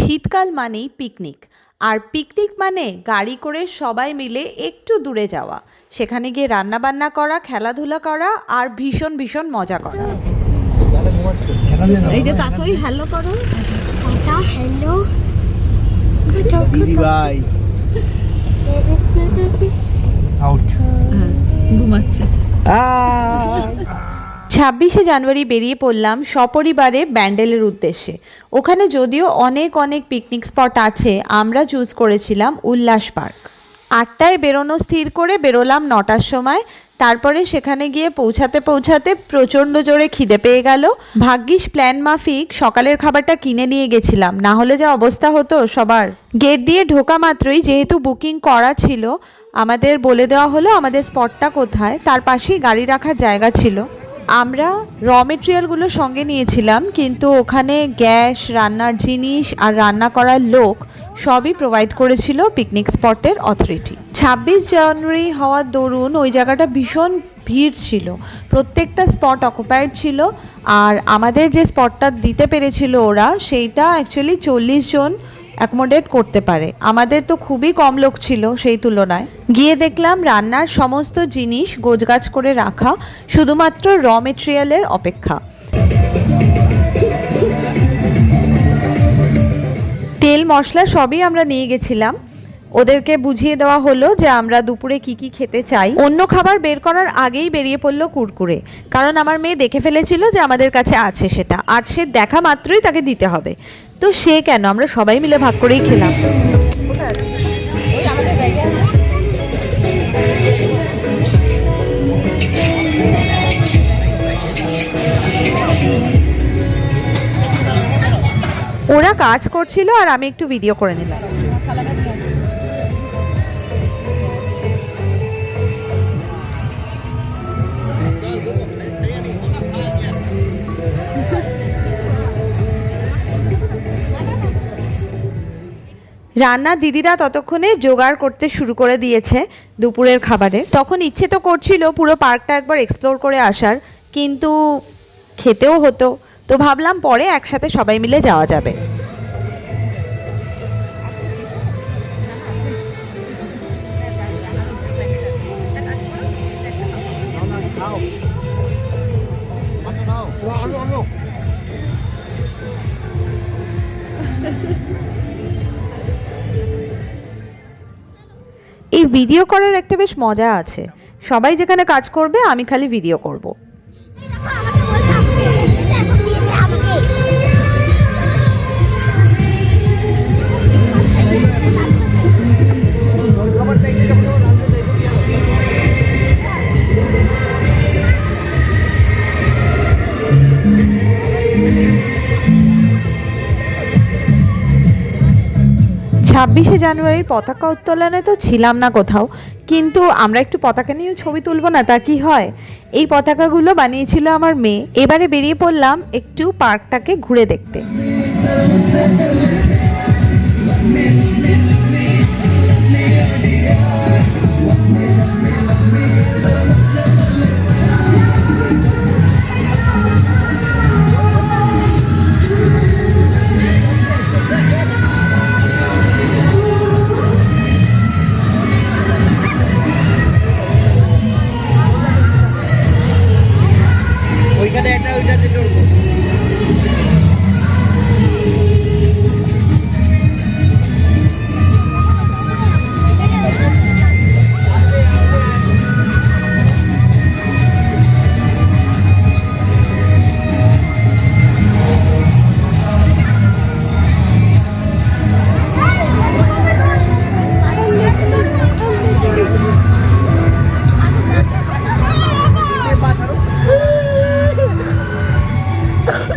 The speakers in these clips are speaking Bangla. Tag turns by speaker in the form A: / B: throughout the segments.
A: শীতকাল মানেই পিকনিক, আর পিকনিক মানে গাড়ি করে সবাই মিলে একটু দূরে যাওয়া, সেখানে গিয়ে রান্নাবান্না করা, খেলাধুলা করা আর ভীষণ ভীষণ মজা করা। এই যে তাতই হ্যালো করো।
B: হ্যালো
C: দিদি ভাই আউট
A: ঘুমাচ্ছে। 26শে জানুয়ারি বেরিয়ে পড়লাম সপরিবারে ব্যান্ডেলের উদ্দেশ্যে। ওখানে যদিও অনেক অনেক পিকনিক স্পট আছে, আমরা চুজ করেছিলাম উল্লাস পার্ক। 8টায় বেরোনো স্থির করে বেরোলাম 9টার সময়। তারপরে সেখানে গিয়ে পৌঁছাতে প্রচণ্ড জোরে খিদে পেয়ে গেল। ভাগ্যিস প্ল্যান মাফিক সকালের খাবারটা কিনে নিয়ে গেছিলাম, না হলে যা অবস্থা হতো সবার। গেট দিয়ে ঢোকা মাত্রই যেহেতু বুকিং করা ছিল, আমাদের বলে দেওয়া হলো আমাদের স্পটটা কোথায়, তার পাশেই গাড়ি রাখার জায়গা ছিল। আমরা র মেটেরিয়ালগুলো সঙ্গে নিয়েছিলাম, কিন্তু ওখানে গ্যাস, রান্নার জিনিস আর রান্না করার লোক সবই প্রোভাইড করেছিল পিকনিক স্পটের অথরিটি। 26 জানুয়ারি হওয়ার দরুন ওই জায়গাটা ভীষণ ভিড় ছিল, প্রত্যেকটা স্পট অকুপাইড ছিল। আর আমাদের যে স্পটটা দিতে পেরেছিল ওরা, সেইটা অ্যাকচুয়ালি 40 জন অ্যাকোমোডেট করতে পারে। আমাদের তো খুবই কম লোক ছিল সেই তুলনায়। গিয়ে দেখলাম রান্নার সমস্ত জিনিস গোছগাছ করে রাখা, শুধুমাত্র র মেটেরিয়ালের অপেক্ষা। তেল মশলা সবই আমরা নিয়ে গেছিলাম। ওদেরকে বুঝিয়ে দেওয়া হলো যে আমরা দুপুরে কি কি খেতে চাই। অন্য খাবার বের করার আগেই বেরিয়ে পড়লো কুরকুরে, কারণ আমার মেয়ে দেখে ফেলেছিল যে আমাদের কাছে আছে সেটা, আর সে দেখা মাত্রই তাকে দিতে হবে। তো সে কেন, আমরা সবাই মিলে ভাগ করেই খেলাম। ওরা কাজ করছিল আর আমি একটু ভিডিও করে নিলাম। রান্নার দিদিরা ততক্ষণে জোগাড় করতে শুরু করে দিয়েছে দুপুরের খাবারে। তখন ইচ্ছে তো করছিল পুরো পার্কটা একবার এক্সপ্লোর করে আসার, কিন্তু খেতেও হতো, তো ভাবলাম পরে একসাথে সবাই মিলে যাওয়া যাবে। এই ভিডিও করার একটা বেশ মজা আছে, সবাই যেখানে কাজ করবে আমি খালি ভিডিও করব। ছাব্বিশে জানুয়ারির পতাকা উত্তোলনে তো ছিলাম না কোথাও, কিন্তু আমরা একটু পতাকা নিয়েও ছবি তুলবো না, তা কি হয়। এই পতাকাগুলো বানিয়েছিল আমার মেয়ে। এবারে বেরিয়ে পড়লাম একটু পার্কটাকে ঘুরে দেখতে।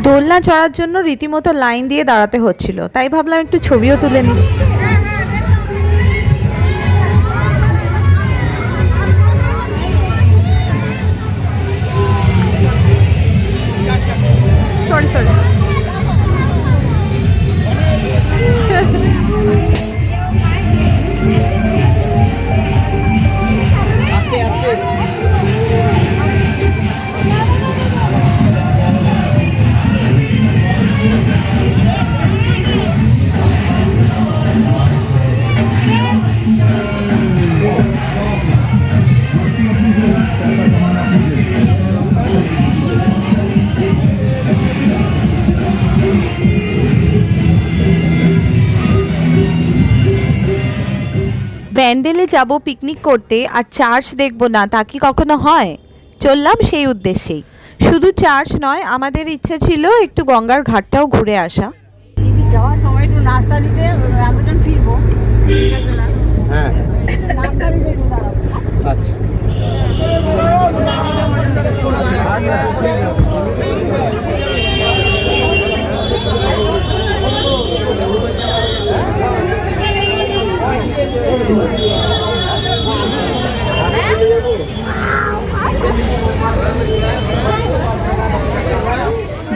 A: দোলনা চড়ার জন্য রীতিমতো লাইন দিয়ে দাঁড়াতে হচ্ছিল, তাই ভাবলাম একটু ছবিও তুলে নিই। সরি সরি ব্যান্ডেলে যাব পিকনিক করতে আর চার্চ দেখব না, তা কি কখনো হয়? চললাম সেই উদ্দেশ্যেই। শুধু চার্চ নয়, আমাদের ইচ্ছা ছিল একটু গঙ্গার ঘাটটাও ঘুরে আসা।
C: যাওয়ার সময় একটু নার্সারিতে আমরা যখন ফিরবো,
D: হ্যাঁ
C: নার্সারিতে একটু দাঁড়াবো।
D: আচ্ছা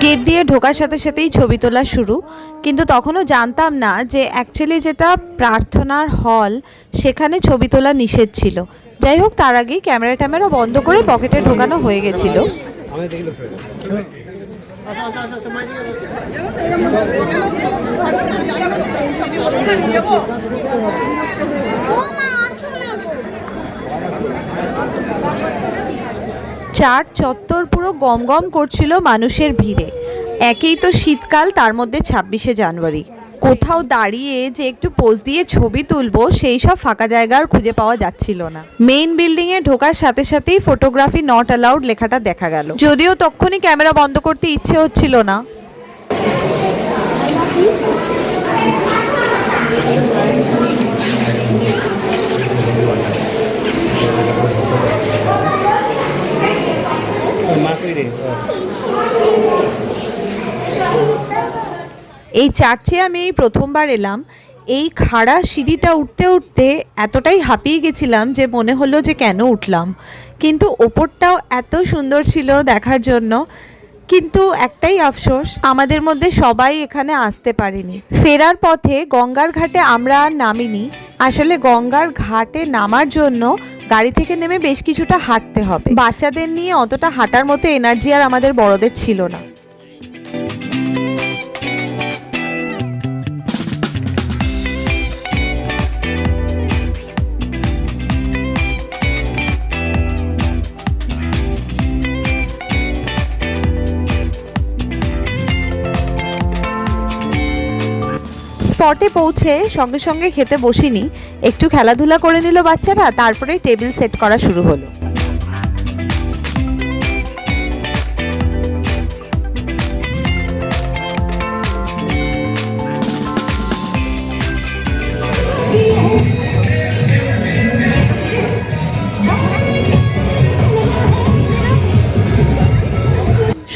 A: গেট দিয়ে ঢোকার সাথে সাথেই ছবি তোলা শুরু, কিন্তু তখনও জানতাম না যে অ্যাকচুয়ালি যেটা প্রার্থনার হল সেখানে ছবি তোলা নিষেধ ছিল। যাই হোক, তার আগেই ক্যামেরা বন্ধ করে পকেটে ঢোকানো হয়ে গেছিল। চার চত্বর পুরো গমগম করছিল মানুষের ভিড়ে। একেই তো শীতকাল, তার মধ্যে 26শে জানুয়ারি। কোথাও দাঁড়িয়ে যে একটু পোজ দিয়ে ছবি তুলবো সেই সব ফাঁকা জায়গা আর খুঁজে পাওয়া যাচ্ছিল না। মেইন বিল্ডিং এ ঢোকার সাথে সাথেই ফটোগ্রাফি নট অ্যালাউড লেখাটা দেখা গেল, যদিও তখনই ক্যামেরা বন্ধ করতে ইচ্ছে হচ্ছিল না। এই চার্চে আমি এই প্রথমবার এলাম। এই খাড়া সিঁড়িটা উঠতে উঠতে এতটাই হাঁপিয়ে গেছিলাম যে মনে হলো যে কেন উঠলাম, কিন্তু ওপরটাও এত সুন্দর ছিল দেখার জন্য। কিন্তু একটাই আফসোস, আমাদের মধ্যে সবাই এখানে আসতে পারেনি। ফেরার পথে গঙ্গার ঘাটে আমরা আর নামিনি। আসলে গঙ্গার ঘাটে নামার জন্য গাড়ি থেকে নেমে বেশ কিছুটা হাঁটতে হবে। বাচ্চাদের নিয়ে অতটা হাঁটার মতো এনার্জি আর আমাদের বড়দের ছিল না। স্পটে পৌঁছে সঙ্গে সঙ্গে খেতে বসিনি, একটু খেলাধুলা করে নিল বাচ্চারা, তারপরে টেবিল সেট করা শুরু হলো।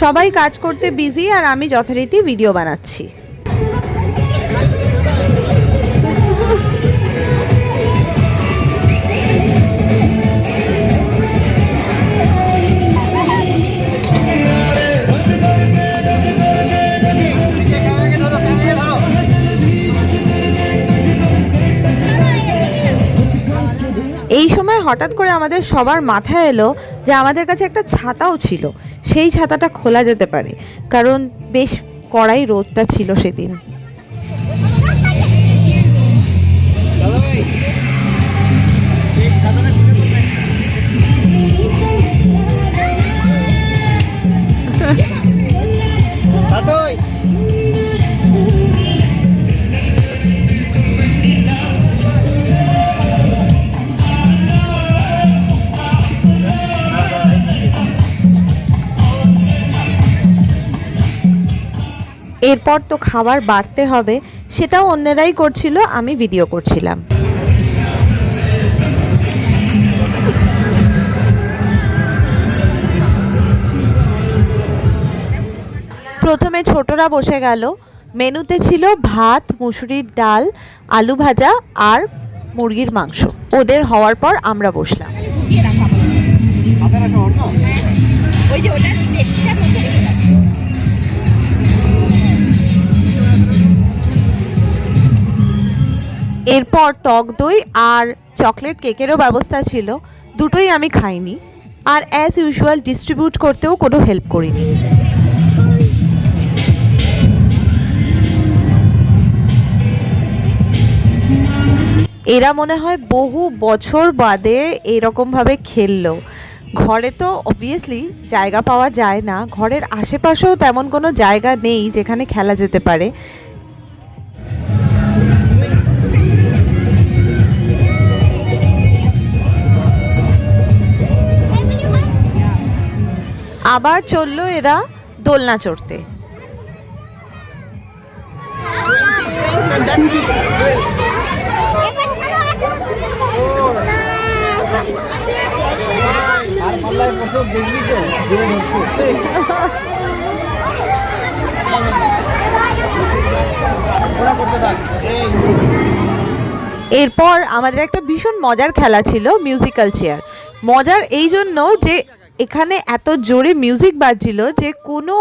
A: সবাই কাজ করতে বিজি আর আমি যথারীতি ভিডিও বানাচ্ছি। এই সময় হঠাৎ করে আমাদের সবার মাথায় এলো যে আমাদের কাছে একটা ছাতাও ছিল, সেই ছাতাটা খোলা যেতে পারে, কারণ বেশ কড়াই রোদটা ছিল সেদিন। এরপর তো খাবার বাড়তে হবে, সেটাও অন্যেরাই করছিল, আমি ভিডিও করছিলাম। প্রথমে ছোটরা বসে গেল। মেনুতে ছিল ভাত, মুসুরির ডাল, আলু ভাজা আর মুরগির মাংস। ওদের হওয়ার পর আমরা বসলাম। এরপর টক দই আর চকলেট কেকেরও ব্যবস্থা ছিল, দুটোই আমি খাইনি, আর অ্যাজ ইউজুয়াল ডিস্ট্রিবিউট করতেও কোনো হেল্প করিনি। এরা মনে হয় বহু বছর বাদে এরকমভাবে খেললো। ঘরে তো অবভিয়াসলি জায়গা পাওয়া যায় না, ঘরের আশেপাশেও তেমন কোনো জায়গা নেই যেখানে খেলা যেতে পারে। আবার চললো এরা দোলনা চড়তে।
D: আর পাল্লায় পড়ছে দেখবি তো দূরে ঢুকছে ওরা করতে থাক।
A: এরপর আমাদের একটা ভীষণ মজার খেলা ছিল মিউজিক্যাল চেয়ার। মজার এই জন্য যে এখানে এত জোরে মিউজিক বাজছিল যে কোনো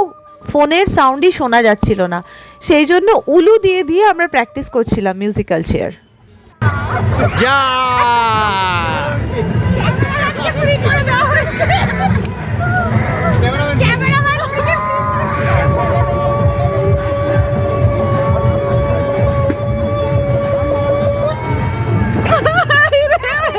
A: ফোনের সাউন্ডই শোনা যাচ্ছিল না, সেই জন্য উলু দিয়ে দিয়ে আমরা প্র্যাকটিস করছিলাম মিউজিক্যাল চেয়ার।
D: যা পায়ে ব্যথা আমার।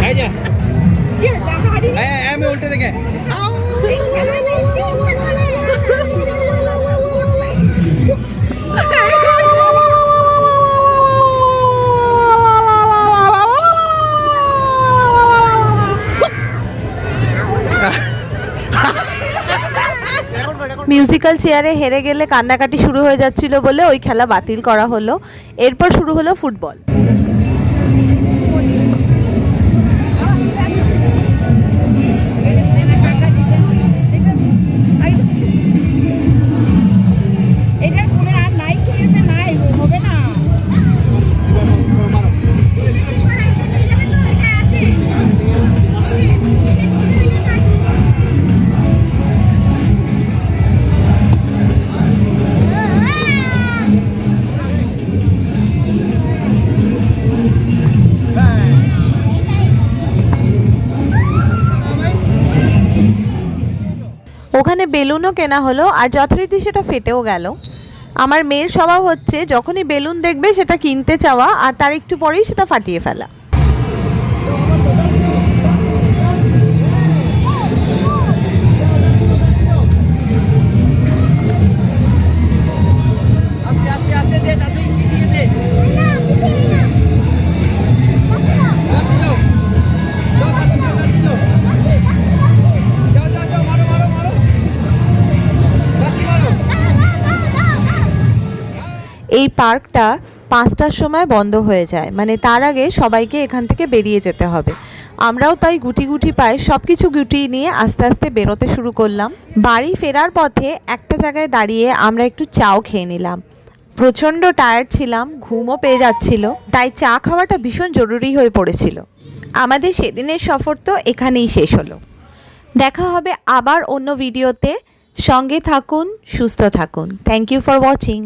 D: এই যে আমি উল্টে দেখে
A: মিউজিক্যাল চেয়ারে হেরে গেলে কান্নাকাটি শুরু হয়ে যাচ্ছিল বলে ওই খেলা বাতিল করা হলো। এরপর শুরু হলো ফুটবল। ওখানে বেলুনও কেনা হলো আর যথারীতি সেটা ফেটেও গেল। আমার মেয়ের স্বভাব হচ্ছে যখনই বেলুন দেখবে সেটা কিনতে চাওয়া আর তার একটু পরেই সেটা ফাটিয়ে ফেলা। এই পার্কটা 5টার সময় বন্ধ হয়ে যায়, মানে তার আগে সবাইকে এখান থেকে বেরিয়ে যেতে হবে। আমরাও তাই গুটি গুটি পায়ে সব কিছু গুটিয়ে নিয়ে আস্তে আস্তে বেরোতে শুরু করলাম। বাড়ি ফেরার পথে একটা জায়গায় দাঁড়িয়ে আমরা একটু চাও খেয়ে নিলাম। প্রচণ্ড টায়ার্ড ছিলাম, ঘুমও পেয়ে যাচ্ছিল, তাই চা খাওয়াটা ভীষণ জরুরি হয়ে পড়েছিল। আমাদের সেদিনের সফর তো এখানেই শেষ হলো। দেখা হবে আবার অন্য ভিডিওতে। সঙ্গে থাকুন, সুস্থ থাকুন। Thank you for watching.